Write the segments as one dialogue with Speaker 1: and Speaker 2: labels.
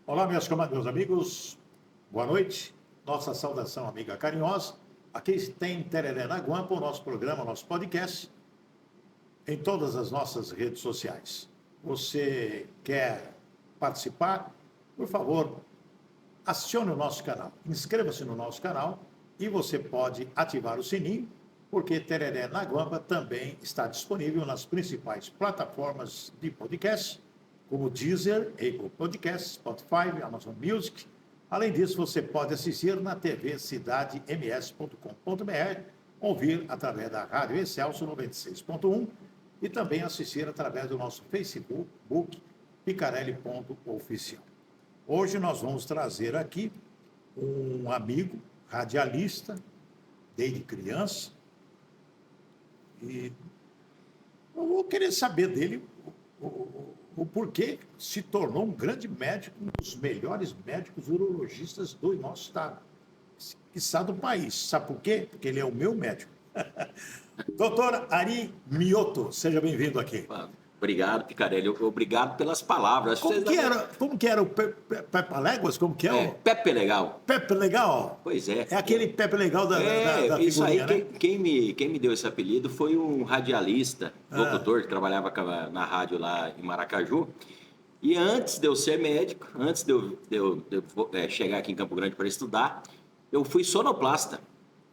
Speaker 1: Olá, meus amigos, boa noite. Nossa saudação amiga carinhosa. Aqui tem Tereré na Guampa, o nosso programa, o nosso podcast, em todas as nossas redes sociais. Você quer participar? Por favor, acione o nosso canal, inscreva-se no nosso canal e você pode ativar o sininho, porque Tereré na Guampa também está disponível nas principais plataformas de podcast, como Deezer, Apple Podcasts, Spotify, Amazon Music. Além disso, você pode assistir na TV cidadems.com.br, ouvir através da Rádio Excelsior 96.1 e também assistir através do nosso Facebook, picarelli.oficial. Hoje nós vamos trazer aqui um amigo radialista, desde criança, e eu vou querer saber dele o porquê se tornou um grande médico, um dos melhores médicos urologistas do nosso estado, quiçá do país. Sabe por quê? Porque ele é o meu médico. Doutor Ari Mioto, seja bem-vindo aqui.
Speaker 2: Obrigado, Picarelli. Obrigado pelas palavras.
Speaker 1: Como que era o Pepe Léguas? Como que é?
Speaker 2: Pepe Legal.
Speaker 1: Pepe Legal?
Speaker 2: Pois é.
Speaker 1: É aquele Pepe Legal da
Speaker 2: isso aí,
Speaker 1: né?
Speaker 2: quem me deu esse apelido foi um radialista, locutor, que trabalhava na rádio lá em Maracaju. E antes de eu ser médico, antes de eu chegar aqui em Campo Grande para estudar, eu fui sonoplasta.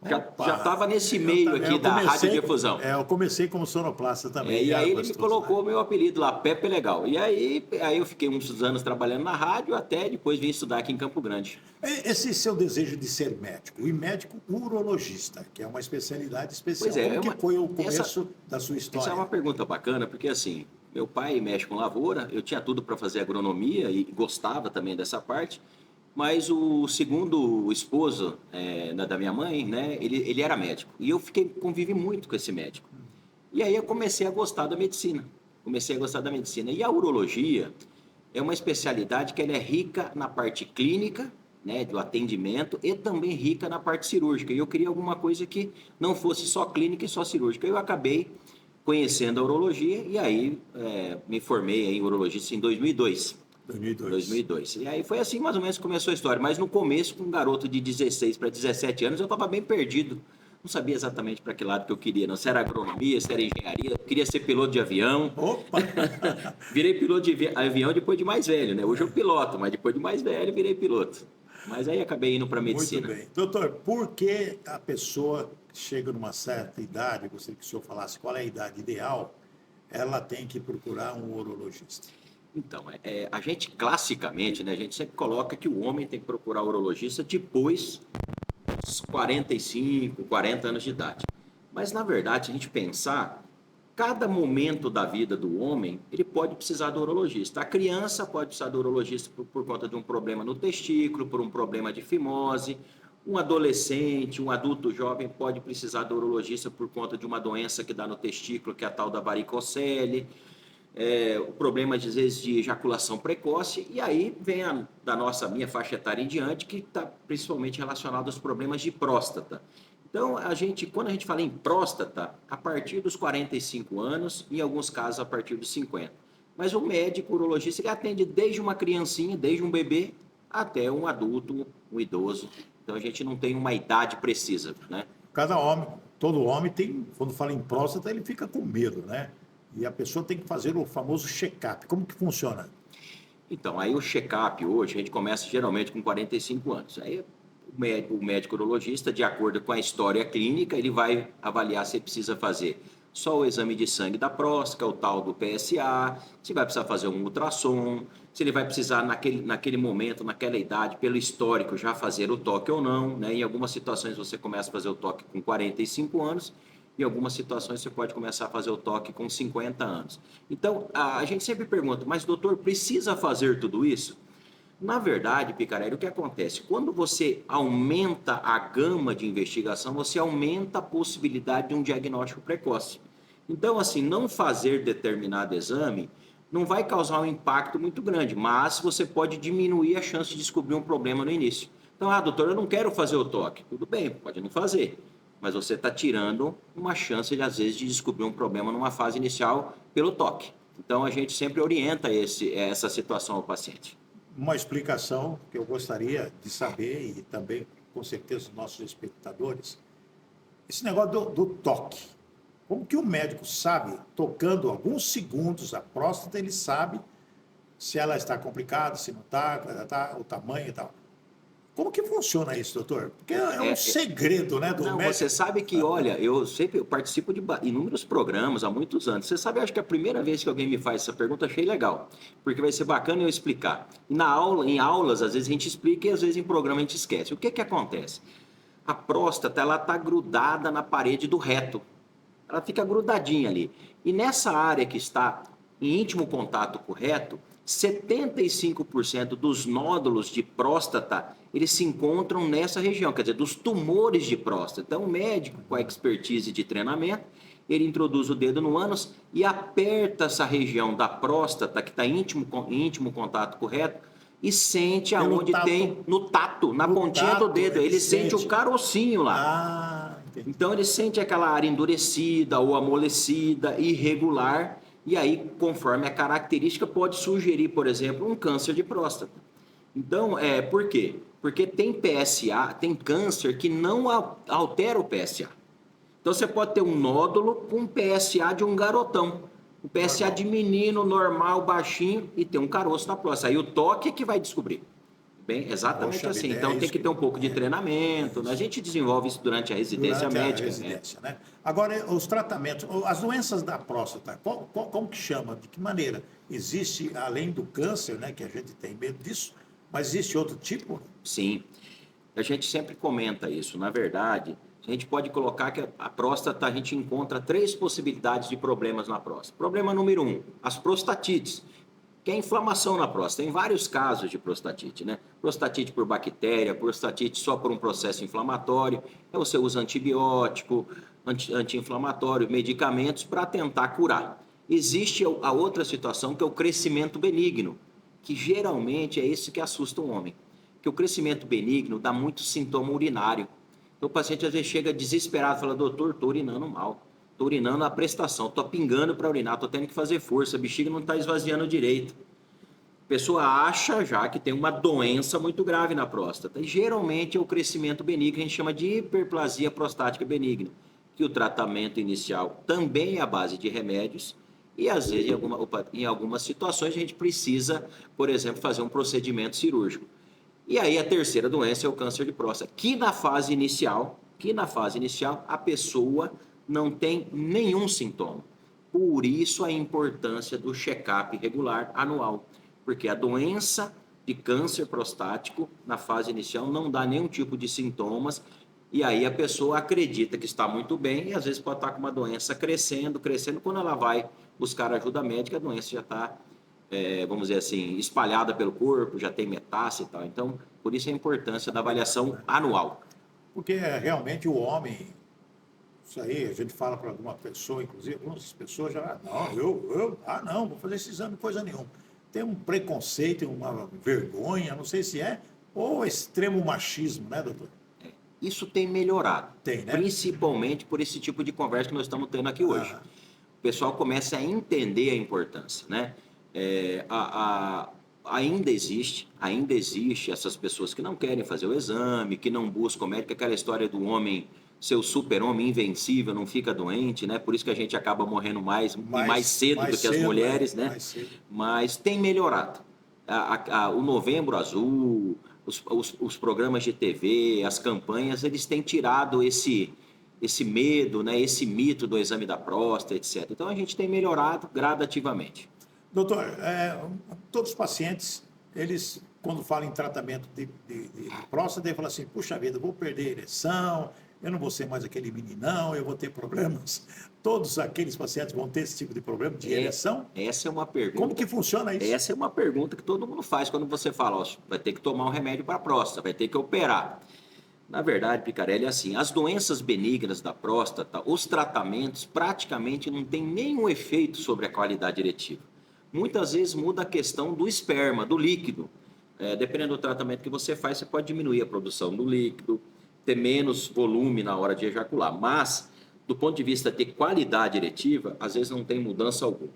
Speaker 2: Já estava nesse meio aqui da radiodifusão.
Speaker 1: Eu comecei como sonoplasta também.
Speaker 2: E aí ele me colocou meu apelido lá, Pepe Legal. E aí eu fiquei uns anos trabalhando na rádio, até depois vim estudar aqui em Campo Grande.
Speaker 1: Esse seu desejo de ser médico, e médico urologista, que é uma especialidade especial. Como que foi o começo da sua história?
Speaker 2: Essa é uma pergunta bacana, porque assim, meu pai mexe com lavoura, eu tinha tudo para fazer agronomia e gostava também dessa parte. Mas o segundo esposo da minha mãe, né, ele era médico. E eu convivi muito com esse médico. E aí eu comecei a gostar da medicina. E a urologia é uma especialidade que ela é rica na parte clínica, né, do atendimento, e também rica na parte cirúrgica. E eu queria alguma coisa que não fosse só clínica e só cirúrgica. Eu acabei conhecendo a urologia e aí me formei em urologista em 2002. 2002. E aí foi assim mais ou menos que começou a história. Mas no começo, com um garoto de 16 para 17 anos, eu estava bem perdido. Não sabia exatamente para que lado que eu queria, não. Se era agronomia, se era engenharia. Eu queria ser piloto de avião.
Speaker 1: Opa!
Speaker 2: Virei piloto de avião depois de mais velho, né? Hoje eu piloto, mas depois de mais velho virei piloto. Mas aí acabei indo para medicina.
Speaker 1: Muito bem. Doutor, por que a pessoa chega numa certa idade, gostaria que o senhor falasse qual é a idade ideal, ela tem que procurar um urologista?
Speaker 2: Então, a gente classicamente, né, a gente sempre coloca que o homem tem que procurar o urologista depois dos 45, 40 anos de idade. Mas, na verdade, se a gente pensar, cada momento da vida do homem, ele pode precisar do urologista. A criança pode precisar do urologista por conta de um problema no testículo, por um problema de fimose. Um adolescente, um adulto jovem pode precisar do urologista por conta de uma doença que dá no testículo, que é a tal da varicocele. O problema, às vezes, de ejaculação precoce, e aí vem da minha faixa etária em diante, que está principalmente relacionado aos problemas de próstata. Então, quando a gente fala em próstata, a partir dos 45 anos, em alguns casos a partir dos 50. Mas o médico urologista, ele atende desde uma criancinha, desde um bebê, até um adulto, um idoso. Então, a gente não tem uma idade precisa, né?
Speaker 1: Cada homem, todo homem tem, quando fala em próstata, ele fica com medo, né? E a pessoa tem que fazer o famoso check-up. Como que funciona?
Speaker 2: Então, aí o check-up hoje, a gente começa geralmente com 45 anos. Aí o médico urologista, de acordo com a história clínica, ele vai avaliar se precisa fazer só o exame de sangue da próstata, o tal do PSA, se vai precisar fazer um ultrassom, se ele vai precisar naquele momento, naquela idade, pelo histórico, já fazer o toque ou não, né? Em algumas situações você começa a fazer o toque com 45 anos, em algumas situações você pode começar a fazer o toque com 50 anos. Então, a gente sempre pergunta, mas doutor, precisa fazer tudo isso? Na verdade, Picarelli, o que acontece? Quando você aumenta a gama de investigação, você aumenta a possibilidade de um diagnóstico precoce. Então, assim, não fazer determinado exame não vai causar um impacto muito grande, mas você pode diminuir a chance de descobrir um problema no início. Então, doutor, eu não quero fazer o toque. Tudo bem, pode não fazer. Mas você está tirando uma chance, às vezes, de descobrir um problema numa fase inicial pelo toque. Então, a gente sempre orienta essa situação ao paciente.
Speaker 1: uma explicação que eu gostaria de saber, e também, com certeza, os nossos espectadores, esse negócio do toque. Como que o médico sabe, tocando alguns segundos a próstata, ele sabe se ela está complicada, se não está, o tamanho e tal. Como que funciona isso, doutor? Porque é um segredo, né, do
Speaker 2: Não,
Speaker 1: médico.
Speaker 2: você sabe que, olha, eu participo de inúmeros programas há muitos anos. Você sabe, acho que a primeira vez que alguém me faz essa pergunta, achei legal, porque vai ser bacana eu explicar. E em aulas, às vezes a gente explica e às vezes em programa a gente esquece. O que que acontece? A próstata, ela está grudada na parede do reto. Ela fica grudadinha ali. E nessa área que está em íntimo contato com o reto, 75% dos nódulos de próstata, eles se encontram nessa região, quer dizer, dos tumores de próstata. Então, o médico, com a expertise de treinamento, ele introduz o dedo no ânus e aperta essa região da próstata, que está em íntimo contato com o reto, e sente aonde tem, no tato, na pontinha do dedo. Ele sente o carocinho lá.
Speaker 1: Ah, entendi.
Speaker 2: Então, ele sente aquela área endurecida ou amolecida, irregular, e aí, conforme a característica, pode sugerir, por exemplo, um câncer de próstata. Então, por quê? Porque tem PSA, tem câncer que não altera o PSA. Então, você pode ter um nódulo com PSA de um garotão. Um PSA de menino, normal, baixinho, e tem um caroço na próstata. Aí o toque é que vai descobrir. Bem, exatamente.
Speaker 1: Poxa
Speaker 2: assim.
Speaker 1: vida,
Speaker 2: Então, tem que ter um pouco de treinamento. Né? A gente desenvolve isso durante a residência médica.
Speaker 1: Né? Agora, os tratamentos, as doenças da próstata, como que chama? De que maneira? Existe, além do câncer, né, que a gente tem medo disso, mas existe outro tipo?
Speaker 2: Sim. A gente sempre comenta isso. Na verdade, a gente pode colocar que a próstata, a gente encontra 3 possibilidades de problemas na próstata. Problema número 1, as prostatites, que é a inflamação na próstata. Tem vários casos de prostatite, né? Prostatite por bactéria, prostatite só por um processo inflamatório. Então você usa antibiótico, anti-inflamatório, medicamentos para tentar curar. Existe a outra situação que é o crescimento benigno, que geralmente é esse que assusta o homem. Que o crescimento benigno dá muito sintoma urinário. Então o paciente às vezes chega desesperado e fala, doutor, estou urinando mal. Estou urinando na prestação, estou pingando para urinar, estou tendo que fazer força, a bexiga não está esvaziando direito. A pessoa acha já que tem uma doença muito grave na próstata. E geralmente é o crescimento benigno, a gente chama de hiperplasia prostática benigna, que o tratamento inicial também é à base de remédios e às vezes em algumas situações a gente precisa, por exemplo, fazer um procedimento cirúrgico. E aí a terceira doença é o câncer de próstata, que na fase inicial a pessoa não tem nenhum sintoma. Por isso a importância do check-up regular anual, porque a doença de câncer prostático na fase inicial não dá nenhum tipo de sintomas e aí a pessoa acredita que está muito bem e às vezes pode estar com uma doença crescendo, quando ela vai buscar ajuda médica, a doença já está, vamos dizer assim, espalhada pelo corpo, já tem metástase e tal. Então, por isso a importância da avaliação anual.
Speaker 1: Porque realmente o homem, isso aí, a gente fala para alguma pessoa, inclusive, algumas pessoas já, não, vou fazer esse exame, coisa nenhuma. Tem um preconceito, uma vergonha, não sei se é, ou extremo machismo, né, doutor?
Speaker 2: Isso tem melhorado,
Speaker 1: Tem, né?
Speaker 2: Principalmente por esse tipo de conversa que nós estamos tendo aqui hoje. O pessoal começa a entender a importância, né? Ainda existe essas pessoas que não querem fazer o exame, que não buscam o médico, aquela história do homem ser o super-homem invencível, não fica doente, né? Por isso que a gente acaba morrendo mais cedo do que as mulheres, né? Mas tem melhorado. O Novembro Azul, os programas de TV, as campanhas, eles têm tirado esse medo, né? Esse mito do exame da próstata, etc. Então a gente tem melhorado gradativamente.
Speaker 1: Doutor, todos os pacientes, eles, quando falam em tratamento de próstata, eles falam assim, puxa vida, vou perder a ereção, eu não vou ser mais aquele meninão, eu vou ter problemas. Todos aqueles pacientes vão ter esse tipo de problema de ereção?
Speaker 2: Essa é uma pergunta.
Speaker 1: Como que funciona isso?
Speaker 2: Essa é uma pergunta que todo mundo faz quando você fala, ó, vai ter que tomar um remédio para a próstata, vai ter que operar. Na verdade, Picarelli, é assim, as doenças benignas da próstata, os tratamentos praticamente não têm nenhum efeito sobre a qualidade eretiva. Muitas vezes muda a questão do esperma, do líquido. Dependendo do tratamento que você faz, você pode diminuir a produção do líquido, ter menos volume na hora de ejacular. Mas, do ponto de vista de qualidade eretiva, às vezes não tem mudança alguma.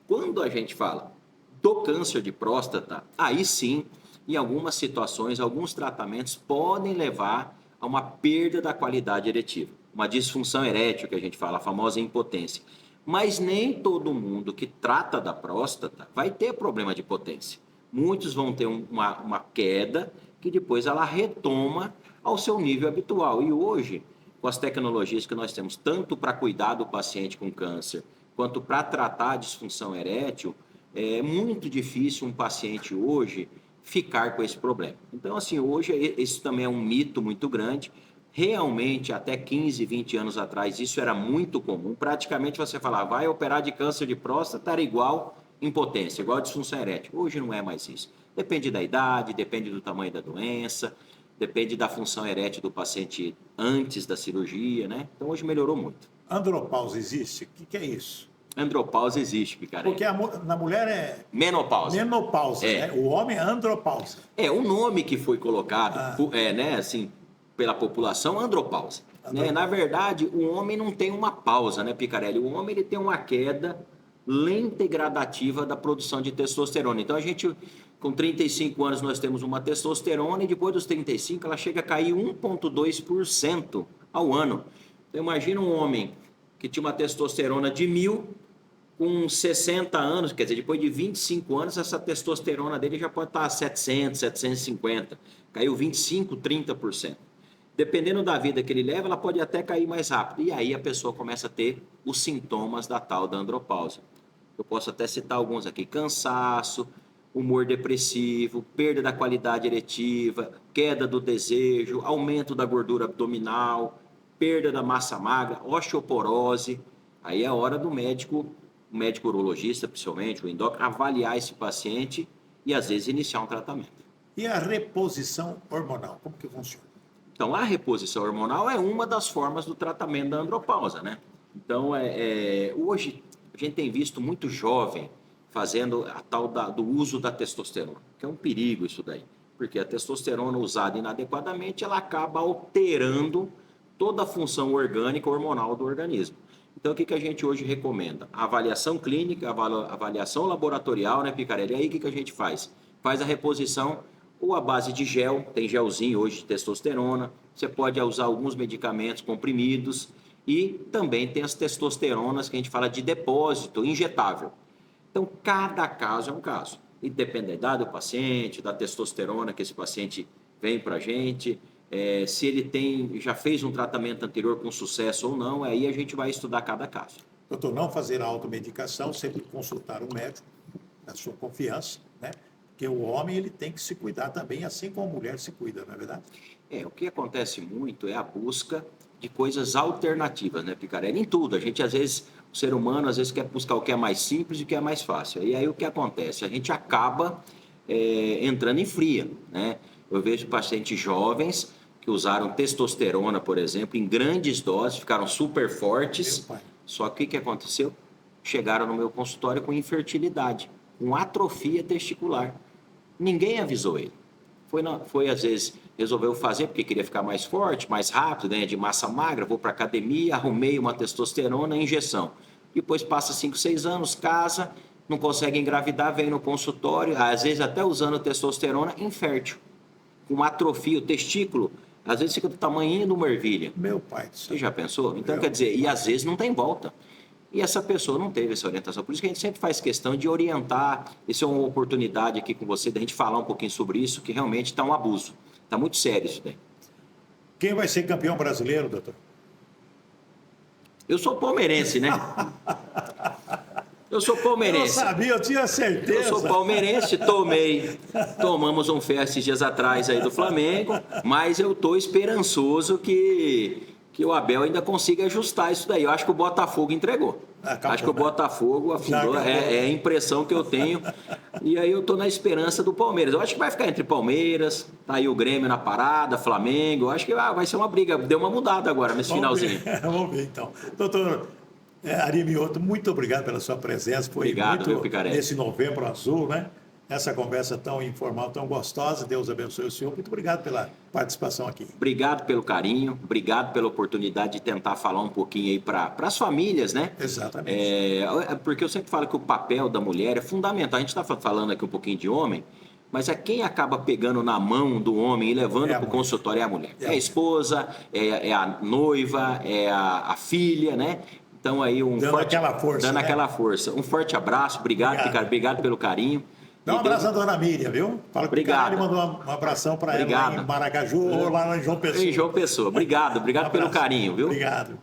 Speaker 2: Quando a gente fala do câncer de próstata, aí sim em algumas situações, alguns tratamentos podem levar a uma perda da qualidade eretiva, uma disfunção erétil, que a gente fala, a famosa impotência. Mas nem todo mundo que trata da próstata vai ter problema de potência. Muitos vão ter uma queda que depois ela retoma ao seu nível habitual. E hoje, com as tecnologias que nós temos, tanto para cuidar do paciente com câncer, quanto para tratar a disfunção erétil, é muito difícil um paciente hoje ficar com esse problema. Então, assim, hoje isso também é um mito muito grande. Realmente, até 15, 20 anos atrás, isso era muito comum. Praticamente você falava, vai operar de câncer de próstata, era igual impotência, igual disfunção erétil. Hoje não é mais isso. Depende da idade, depende do tamanho da doença, depende da função erétil do paciente antes da cirurgia, né? Então, hoje melhorou muito.
Speaker 1: Andropausa existe? O que é isso?
Speaker 2: Andropausa existe, Picarelli.
Speaker 1: Porque na mulher é
Speaker 2: menopausa.
Speaker 1: Menopausa, né? O homem é andropausa.
Speaker 2: O nome que foi colocado, né, assim, pela população, andropausa. Né? Na verdade, o homem não tem uma pausa, né, Picarelli? O homem ele tem uma queda lenta e gradativa da produção de testosterona. Então, a gente, com 35 anos, nós temos uma testosterona e depois dos 35, ela chega a cair 1,2% ao ano. Então, imagina um homem que tinha uma testosterona de 1.000, com 60 anos, quer dizer, depois de 25 anos, essa testosterona dele já pode estar a 700, 750. Caiu 25%, 30%. Dependendo da vida que ele leva, ela pode até cair mais rápido. E aí a pessoa começa a ter os sintomas da tal da andropausa. Eu posso até citar alguns aqui: cansaço, humor depressivo, perda da qualidade eretiva, queda do desejo, aumento da gordura abdominal, perda da massa magra, osteoporose. Aí é a hora do o médico urologista, principalmente, o endócrino, avaliar esse paciente e, às vezes, iniciar um tratamento.
Speaker 1: E a reposição hormonal, como que funciona?
Speaker 2: Então, a reposição hormonal é uma das formas do tratamento da andropausa, né? Então, hoje, a gente tem visto muito jovem fazendo a tal do uso da testosterona, que é um perigo isso daí, porque a testosterona usada inadequadamente, ela acaba alterando toda a função orgânica hormonal do organismo. Então, o que a gente hoje recomenda? A avaliação clínica, a avaliação laboratorial, né, Picarelli? E aí, o que a gente faz? Faz a reposição ou à base de gel, tem gelzinho hoje de testosterona, você pode usar alguns medicamentos comprimidos e também tem as testosteronas que a gente fala de depósito injetável. Então, cada caso é um caso. E depende da idade do paciente, da testosterona que esse paciente vem para a gente, se ele já fez um tratamento anterior com sucesso ou não, aí a gente vai estudar cada caso.
Speaker 1: Doutor, não fazer a automedicação, sempre consultar um médico da sua confiança, né? Porque o homem ele tem que se cuidar também, assim como a mulher se cuida, não é verdade?
Speaker 2: O que acontece muito é a busca de coisas alternativas, né, Picarelli? Em tudo. A gente, às vezes, o ser humano, às vezes, quer buscar o que é mais simples e o que é mais fácil. E aí, o que acontece? A gente acaba entrando em fria, né? Eu vejo pacientes jovens que usaram testosterona, por exemplo, em grandes doses, ficaram super fortes. Só que o que aconteceu? Chegaram no meu consultório com infertilidade, com atrofia testicular. Ninguém avisou ele. Foi, às vezes, resolveu fazer porque queria ficar mais forte, mais rápido, né, de massa magra, vou para academia, arrumei uma testosterona, injeção. Depois passa 5, 6 anos, casa, não consegue engravidar, vem no consultório, às vezes até usando testosterona, infértil. Com atrofia, o testículo, às vezes fica do tamanho de uma ervilha.
Speaker 1: Meu pai do céu.
Speaker 2: Você já pensou? Então, quer dizer, e às vezes não tem volta. E essa pessoa não teve essa orientação. Por isso que a gente sempre faz questão de orientar. Isso é uma oportunidade aqui com você, da gente falar um pouquinho sobre isso, que realmente está um abuso. Está muito sério isso daí.
Speaker 1: Quem vai ser campeão brasileiro, doutor?
Speaker 2: Eu sou palmeirense, né? Eu sou palmeirense.
Speaker 1: Eu sabia, eu tinha certeza.
Speaker 2: Eu sou palmeirense, tomamos um fé esses dias atrás aí do Flamengo, mas eu estou esperançoso que o Abel ainda consiga ajustar isso daí. Eu acho que o Botafogo entregou. Acho que o Botafogo afundou, é a impressão que eu tenho. E aí eu estou na esperança do Palmeiras. Eu acho que vai ficar entre Palmeiras, tá aí o Grêmio na parada, Flamengo. Eu acho que vai ser uma briga. Deu uma mudada agora nesse finalzinho.
Speaker 1: Vamos ver então. Doutor Ari Mioto, muito obrigado pela sua presença. Foi
Speaker 2: obrigado,
Speaker 1: muito
Speaker 2: Picarelli.
Speaker 1: Nesse Novembro Azul, né? Essa conversa tão informal, tão gostosa. Deus abençoe o senhor. Muito obrigado pela participação aqui.
Speaker 2: Obrigado pelo carinho, obrigado pela oportunidade de tentar falar um pouquinho aí para as famílias, né?
Speaker 1: Exatamente.
Speaker 2: Porque eu sempre falo que o papel da mulher é fundamental. A gente está falando aqui um pouquinho de homem, mas é quem acaba pegando na mão do homem e levando para o consultório é a mulher. É a esposa, é a noiva, é a filha, né? Então aí
Speaker 1: dando aquela força.
Speaker 2: Dando aquela força. Um forte abraço, obrigado. Picarelli, obrigado pelo carinho.
Speaker 1: Dá um abraço à dona Miriam, viu? Fala que o Picarelli mandou um abração para ela lá em Maracaju ou lá em João Pessoa.
Speaker 2: Em João Pessoa. Obrigado pelo carinho, viu?
Speaker 1: Obrigado.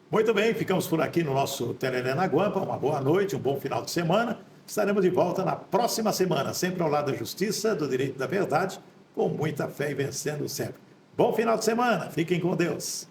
Speaker 1: Muito bem, ficamos por aqui no nosso Tereré na Guampa. Uma boa noite, um bom final de semana. Estaremos de volta na próxima semana, sempre ao lado da justiça, do direito e da verdade, com muita fé e vencendo sempre. Bom final de semana, fiquem com Deus.